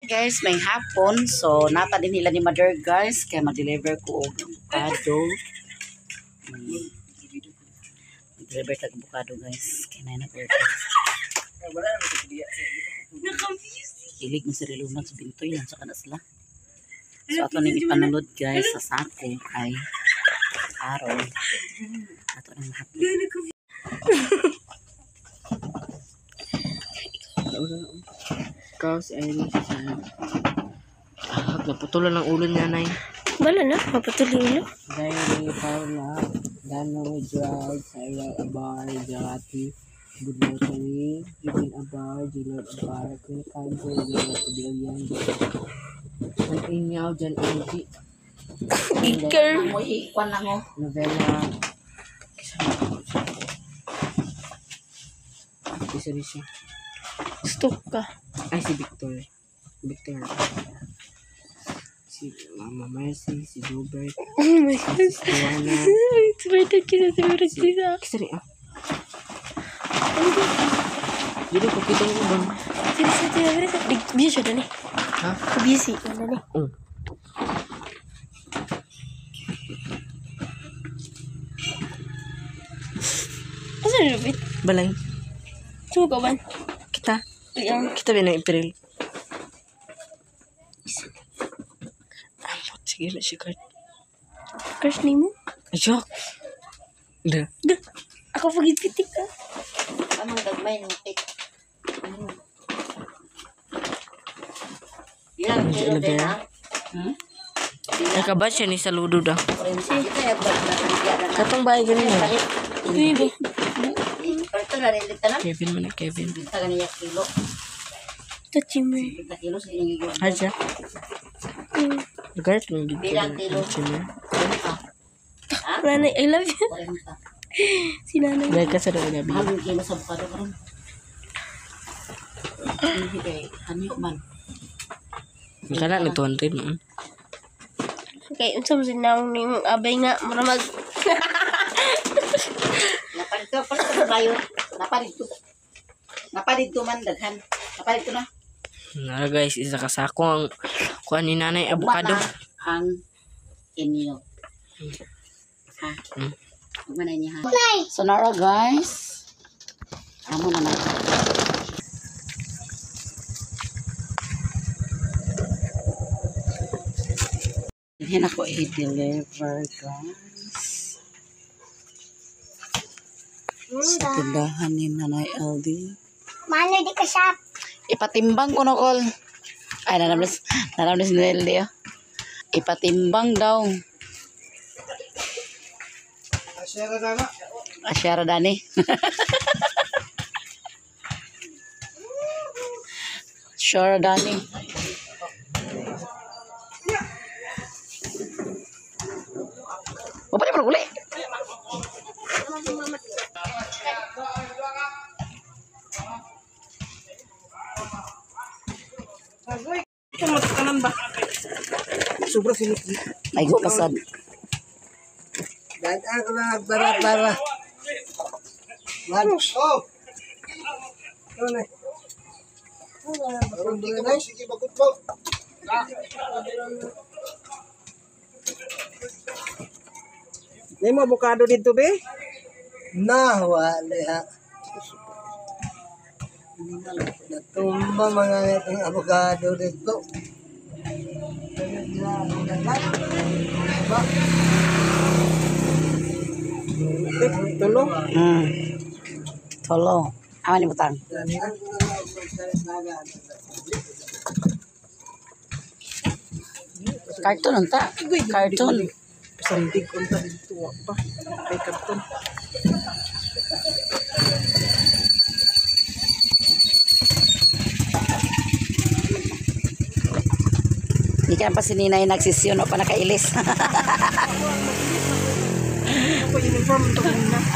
Guys, may hapon. So, nata din nila ni Mother guys. Kaya mag-deliver ko og avocado. Mag-deliver tag avocado guys. Kaya na po. Hilig mo si Rilunag sa bintoy lang sa kanasla. So, ato nang ipanulod guys sa sako ay araw. Ato nang hapon. Kaos ay naputulan ng ulo niya, Nay. Bala na, mapatuloy na. Dahil Paula, Dano, Gerald, Sarah, Abar, Jarati, Budlaw Sari, Jibin Abar, Jilord Abar, Kuya Kanto, Jilord Pabilian, Ang Inyaw, Jan Angie, Iker. Amoy, ikwan lang oh. Novella, isa rin siya. Stok ka. Ay, si Victor. Victor. Si Mama Mercy, si Gilbert, Oh my God. si Joanna. Excited kita sa meron sila. Kisari, Jadi ko kita mo bang? Sila sa sila meron sa... Busy siya dali. Ha? Busy. Dali. Asa na lupit? Balay. Suka ba? Kita. Iyang. Kita ba na April? Amot, sige na si Kurt. Crush ni mo? Ayok. Da. Dah. Ako pagit-pitik ka. Anong gagmay ng cake? Yan, Hindi kilo na din ba? ha? Ay, kabat siya ni Saludo da. Kita yung bagla. Katong bahay ganun na. Hindi ba? Ito na rin dito na. Kevin man na Kevin. Kita ganyan kilo. Touchy mo. Kita kilo sa inyong igwa. Hay siya. Regard lang dito. Bilang kilo. Nanay, I love you. 40. Si nanay. Dahil ka sa daw gabi. Mahal yung kilo sa bukado karon. Hindi kay hanyo man. Kana na 200 man. Okay, unsa mo sinawang ni mong abay nga maramag. Napalit ka pala sa bayo. Napalit ko. Napalit ko man daghan. Napalit ko na. Nara guys, isa ka sako ang kuha ni nanay avocado. Ang inyo. Ha? Magmanay niya ha? So nara guys. Amo na na. Yan ako i-deliver guys. Sa tindahan ni Nanay LD. Mano di ka shop? Ipatimbang ko na call. Ay, naramdamas ni LD oh. Ipatimbang daw. Asyara dani. Asyara dani. Bapak dia boleh. Sobra sinit. Ay, go pasad. Dadaan ko na bara. Lunch. Oh. Ano? Sige, bagot po. May mo avocado dito, be? Na, wali ha. Natumba mga itong avocado dito. Tulong. Tolo. Aman ni butang. Karton unta. Karton. Sandig unta dito pa. Kay karton. Hindi ka pa si Ninay nagsisyon o pa nakailis.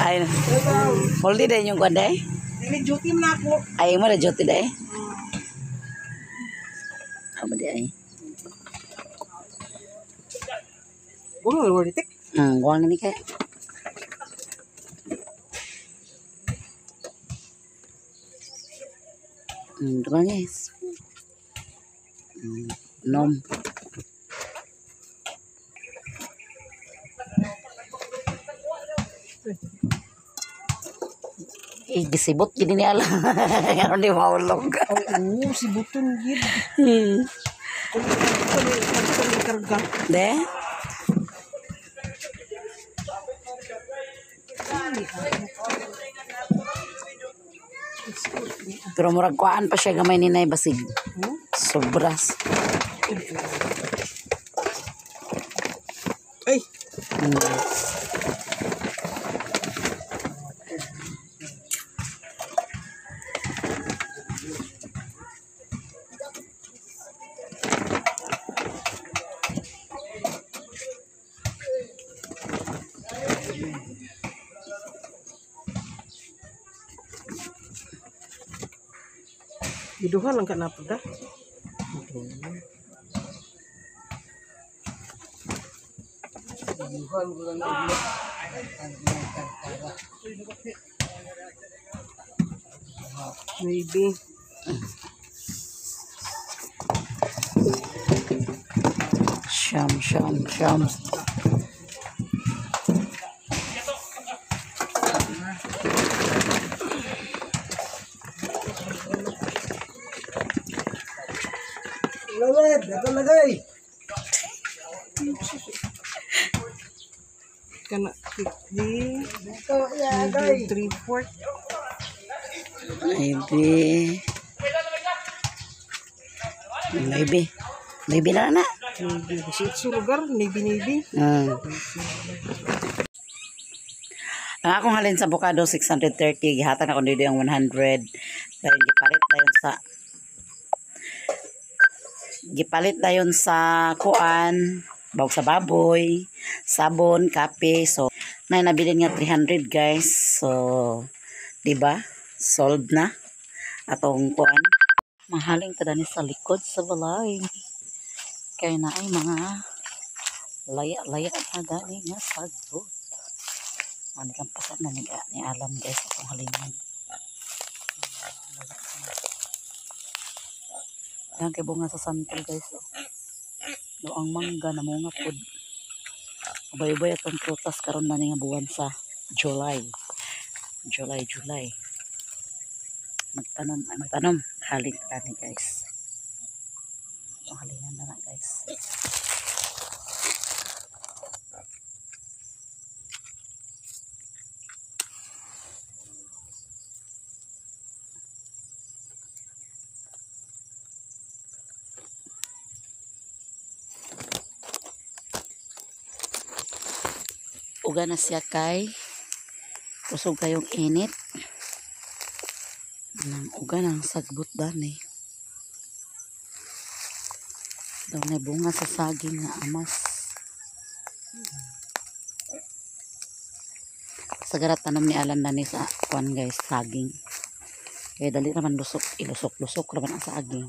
Ay, moldi din yung kwanda eh. Dili duty na ako. Ay, mo na duty day. Amo di ay. Bukan luar ditik. Kuang ni kay. Diba guys? Nom. Gisibot gini ni ala. Ano di maulog. Oo, si Buton gid. Karga. De? Pero murag kuan pa siya gamay ni Nay basig. Sobras. Ay, giduhan lang ka na po da. Bukan bulan ulo. Maybe. Syam. Lawed, dato lagay. Kana quickly. Dito lagay. 3/4. Maybe na na. Maybe. Kasi sa lugar, maybe. Ang akong halin sa avocado 630, gihatan ako dito yung 100. Dahil gipalit dayon sa kuan, bawg sa baboy, sabon, kape. So, nabilin nga 300 guys. So, diba? Solved na atong kuan. Mahaling tadani sa likod sa balay. Kaya na ay mga laya-laya na dani nga sagbot. Ano kang pasat na ni Alan guys atong halingan. Yan kay bunga sa santol guys. Ang mangga na mga pod. Ubay-ubay atong prutas karon na nga buwan sa July. Magtanom haling tani guys. Ang halingan na guys. Uga na siya kay kusog kayong init. Uga ng sagbot dani. Daw na bunga sa saging nga amas. Sagarat tanom ni Alan dani sa kuan guys, saging. Kaya dali naman ilusok naman ang saging.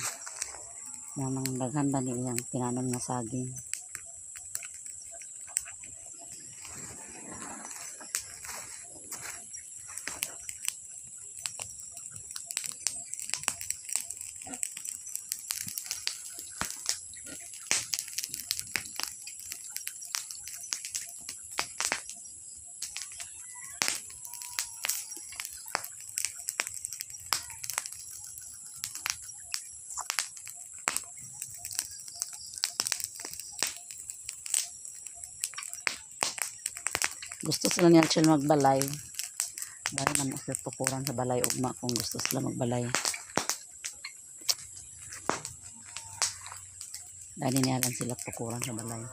Namang daghan dani yang tinanom nga saging. Gusto sila ni Alchel magbalay. Dahil naman sila tukuran sa balay ugma kung gusto sila magbalay. Dahil niyalan sila tukuran sa balay.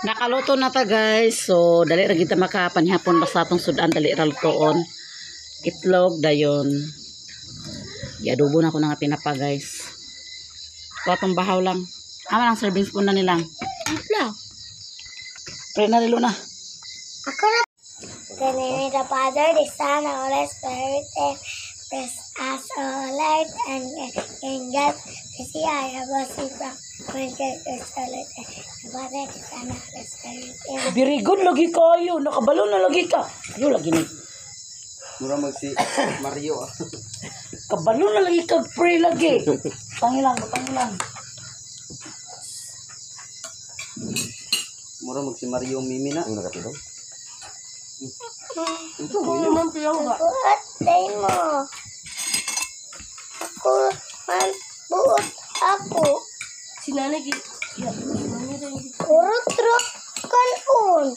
Nakaluto na ta guys. So dali ra kita makapanhapon basta atong sudan dali ra lutoon. Itlog dayon. Iadobo na ko na nga pinapa guys. Atong bahaw lang. Ama lang serving spoon na nilang. No. Pre na rilo na. Ako na. The name of the Father, the Son, and the Holy Spirit, and bless us all light and in God, the sea I have a sea from when God is solid, the Father, the Son, and the Holy Spirit. Very good lagi kayo. Nakabalo na lagi ka. Yo lagi ni. Mura mag si Mario. Kabalo na lagi kag-pray lagi. Pangilang, pangilang. Mura mag si Mario Mimi na. Ano nakatulog? Ito, Buot tayo mo. Ako, man, buot ako. Sinanay gid. Ya, Puro truck kanon.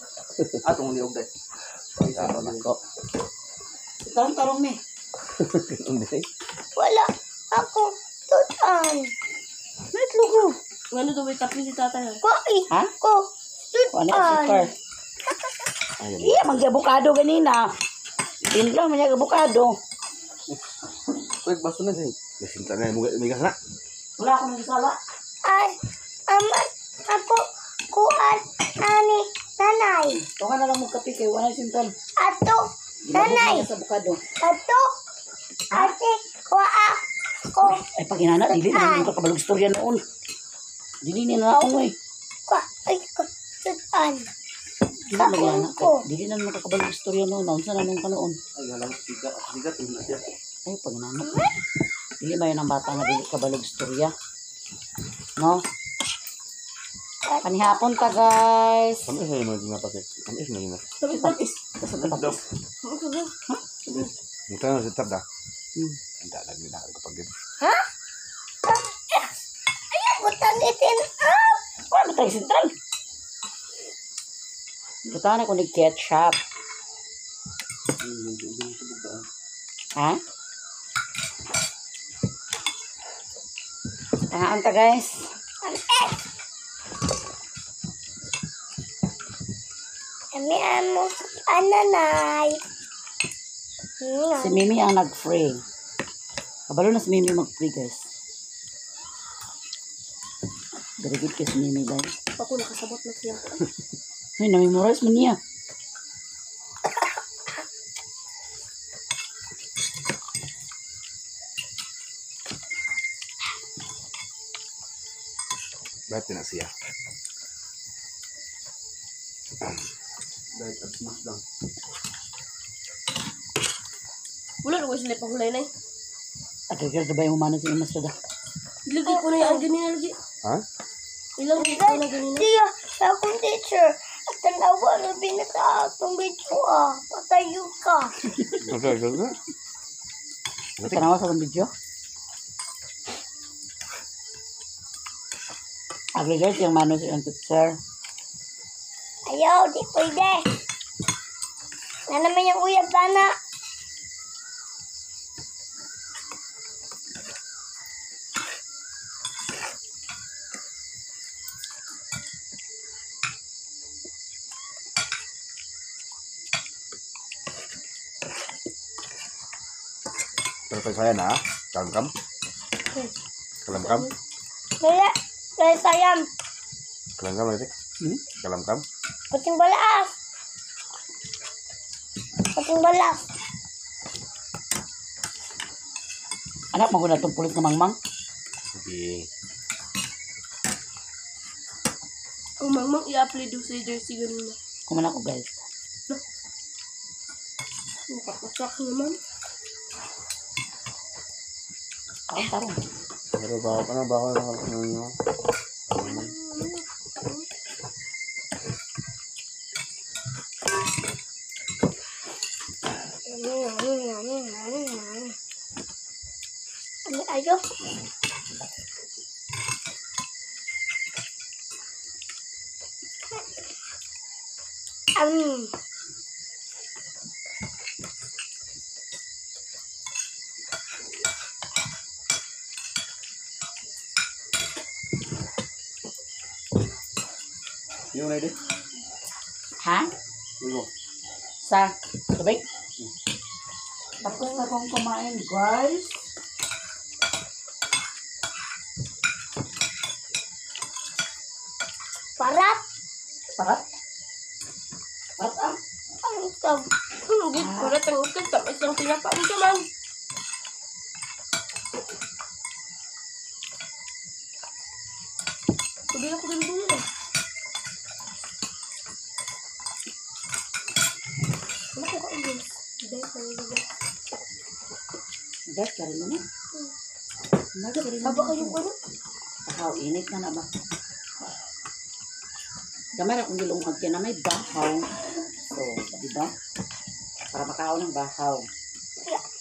atong liog dai. Ko. Tarong tarong mi. Hindi. Wala ako tutan. Wait, lugo. Ngano daw tapi si tatay. Koi Ha? ko Ano yung super? tutan. Iya, mag-abukado ganina. Tinla, may abukado. Kuy baso na dai. Nasinta na mo migas na. Wala akong nagisala. Ay, aman ako kuan ani nanay. Ito ka na lang magkape kay wala sinton. Ato nanay. Sa abukado. Ato ate kuha ko Ay, pag inana, dili na yung kabalog storya noon. Dili ni na ako eh. kuha ay ko tutan. Dili na magana. Dili na naman kakabalog storya noon. Naon sa nanong ka noon. Ay halang siga, siga na siya. Ay, pag inana. Dili ba yun ang bata nga dili kabalog storya? No? Panihapon ta, guys. Kami sa mga ginapate. Kami sa mga. Tapis. Tapis. Muta na si Tabda. Hmm. Anda lagi na kapag Ha? Ayaw butan itin up. Wala tayo sintral. Butaan ako ni ketchup. Ha? Tangaan ta, guys. Kami amo ananay. Si Mimi ang nag-free. Kabalo na si Mimi mag-free, guys. Garigit kay si Mimi, guys. Ako nakasabot na siya. Ay, namemorize mo niya. Ba't na siya? Dahil at mas lang. Wala na ko sila pahulay na eh. Agagad na ba yung humana si Imas Sada? Ilagay ko na yung ganina lagi. Ha? Ilagay ko na ganina. Siya, sa akong teacher. At tanawa na binasa atong video Patayo ka. Okay, okay. Tanawa sa itong video. Agagad yung mano si teacher. Ayaw, di pwede. Na naman yung uyab na. Pero kay saya na, kalamkam. Kalamkam. Kaya, kaya sayang. Kalamkam lagi. Kalamkam. Pating balas. Pating balas. Anak, maguna itong pulit na mangmang. Sige. Ang mangmang i-apply doon sa jersey ganina. Kuman ako, guys. Nakapasak naman. Tarong. Pero baka na Ayo. Yung na ide. Ha? Yung. Sa? Sabay? Tapos na akong kumain, guys. Parat. Parat? Parat ah. Ang tab. Hindi, para tangod ka. Tapos lang pinapaan ka man. Sabi na ko ganito yun eh. Wala ko ka ang guys. Hindi, sorry, guys. Guys, karin mo na. Naga, karin mo. Haba kayo ko no? Bahaw, init na na ba? Gamay na kung gilungag ka na may bahaw. So, di ba? Para makahaw ng bahaw. Yeah.